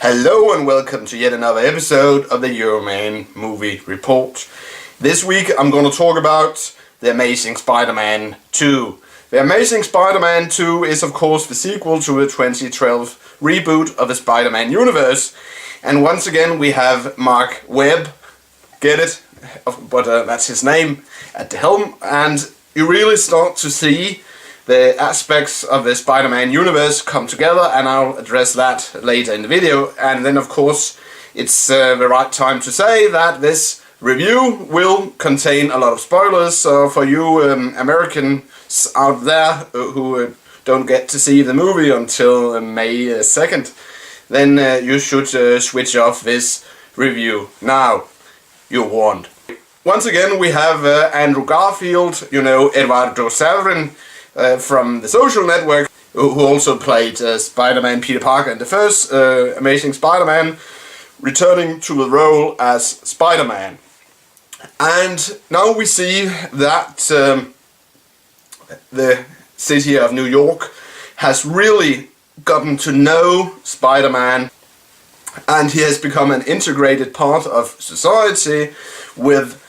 Hello and welcome to yet another episode of the Euroman movie report. This week I'm going to talk about The Amazing Spider-Man 2. The Amazing Spider-Man 2 is of course the sequel to the 2012 reboot of the Spider-Man universe. And once again we have Mark Webb, get it? But that's his name, at the helm. And you really start to see the aspects of the Spider-Man universe come together, and I'll address that later in the video. And then of course it's the right time to say that this review will contain a lot of spoilers, so for you Americans out there who don't get to see the movie until May 2nd, then you should switch off this review now. You're warned. Once again we have Andrew Garfield, you know, Eduardo Saverin, from The Social Network, who also played Spider-Man Peter Parker in the first Amazing Spider-Man, returning to the role as Spider-Man. And now we see that the city of New York has really gotten to know Spider-Man, and he has become an integrated part of society, with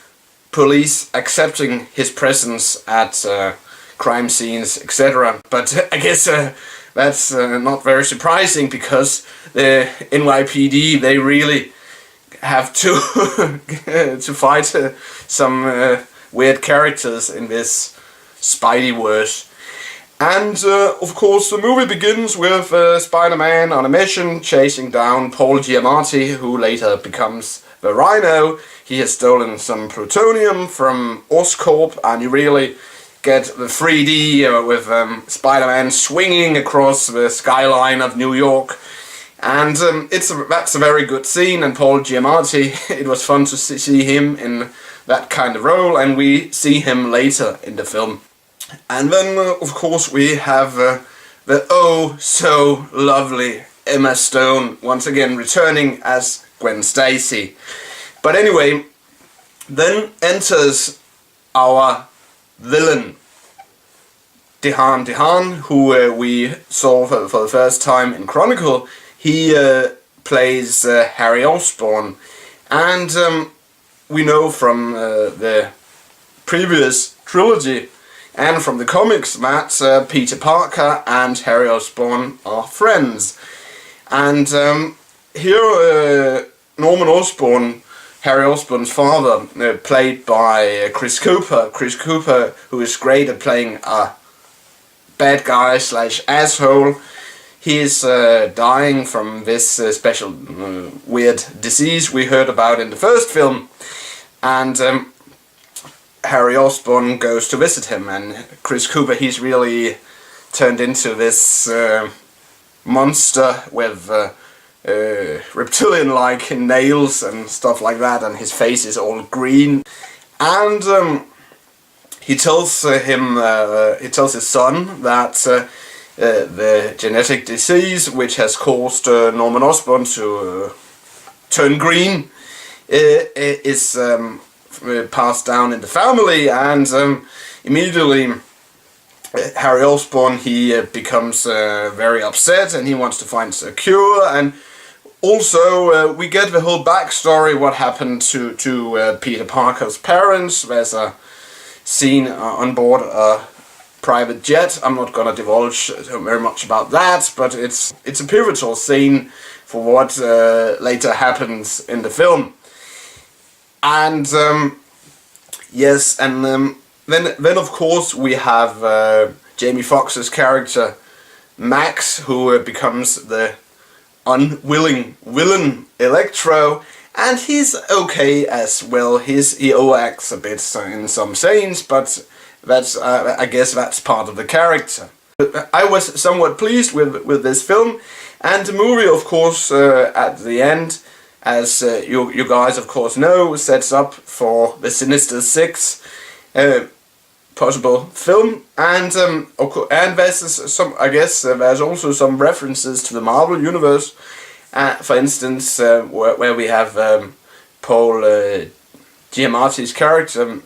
police accepting his presence at crime scenes, etc. But I guess that's not very surprising, because the NYPD, they really have to to fight some weird characters in this Spideyverse. And of course the movie begins with Spider-Man on a mission chasing down Paul Giamatti, who later becomes the Rhino. He has stolen some plutonium from Oscorp, and you really get the 3D with Spider-Man swinging across the skyline of New York. And that's a very good scene, and Paul Giamatti, it was fun to see him in that kind of role, and we see him later in the film. And then of course we have the oh so lovely Emma Stone once again returning as Gwen Stacy. But anyway, then enters our villain, Dehan, who we saw for the first time in Chronicle. He plays Harry Osborn, and we know from the previous trilogy and from the comics that Peter Parker and Harry Osborn are friends. And here Norman Osborn, Harry Osborn's father, played by Chris Cooper, who is great at playing a bad guy / asshole. He is dying from this special weird disease we heard about in the first film, and Harry Osborn goes to visit him, and Chris Cooper, he's really turned into this monster with reptilian-like nails and stuff like that, and his face is all green. And he tells his son that the genetic disease which has caused Norman Osborn to turn green is passed down in the family, and immediately Harry Osborn, he becomes very upset, and he wants to find a cure. And also we get the whole backstory, what happened to Peter Parker's parents. There's a scene on board a private jet. I'm not gonna divulge very much about that, but it's a pivotal scene for what later happens in the film. And yes, and then of course we have Jamie Foxx's character Max, who becomes the unwilling villain Electro, and he's okay as well. He overacts a bit in some scenes, but that's I guess that's part of the character. I was somewhat pleased with this film, and the movie of course at the end, as you guys of course know, sets up for the Sinister Six possible film, and there's some, I guess there's also some references to the Marvel universe. For instance, where we have Paul Giamatti's character.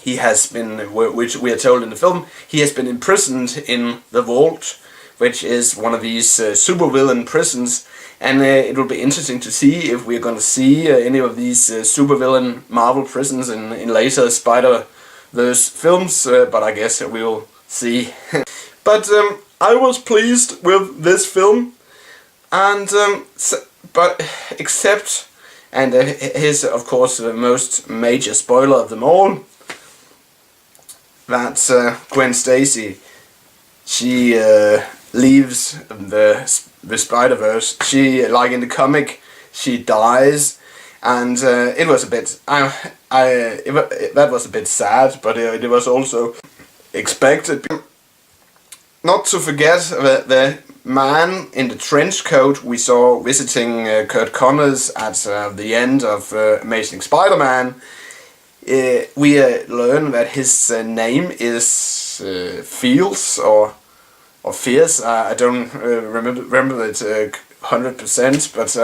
He has been, which we are told in the film, he has been imprisoned in the vault which is one of these supervillain prisons. And it will be interesting to see if we're going to see any of these supervillain Marvel prisons in later Spider-Verse films, but I guess we will see. But I was pleased with this film, and but except, and here's of course the most major spoiler of them all, that Gwen Stacy, she leaves the Spider-Verse. She, like in the comic, she dies, and it was a bit that was a bit sad, but it was also expected. Not to forget the man in the trench coat we saw visiting Kurt Connors at the end of Amazing Spider-Man. We learn that his name is Fields or Fierce. I don't remember it 100%, but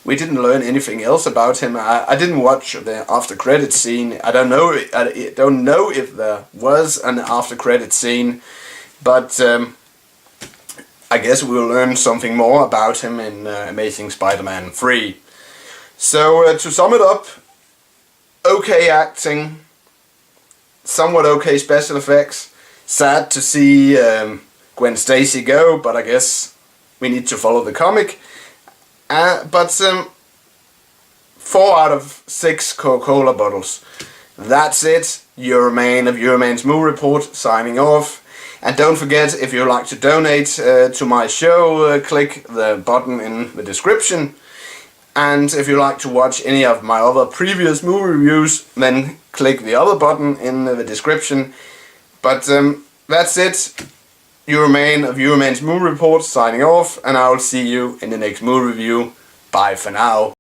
we didn't learn anything else about him. I didn't watch the after credit scene. I don't know if there was an after credit scene, but I guess we'll learn something more about him in Amazing Spider-Man 3. So to sum it up, okay acting, somewhat okay special effects. Sad to see Gwen Stacy go, but I guess we need to follow the comic. But 4 out of 6 Coca-Cola bottles. That's it. Euroman of Euroman's Movie Report signing off. And don't forget, if you'd like to donate to my show, click the button in the description. And if you'd like to watch any of my other previous movie reviews, then click the other button in the description. But that's it. Euroman of Euroman's Movie Report signing off, and I'll see you in the next movie review. Bye for now.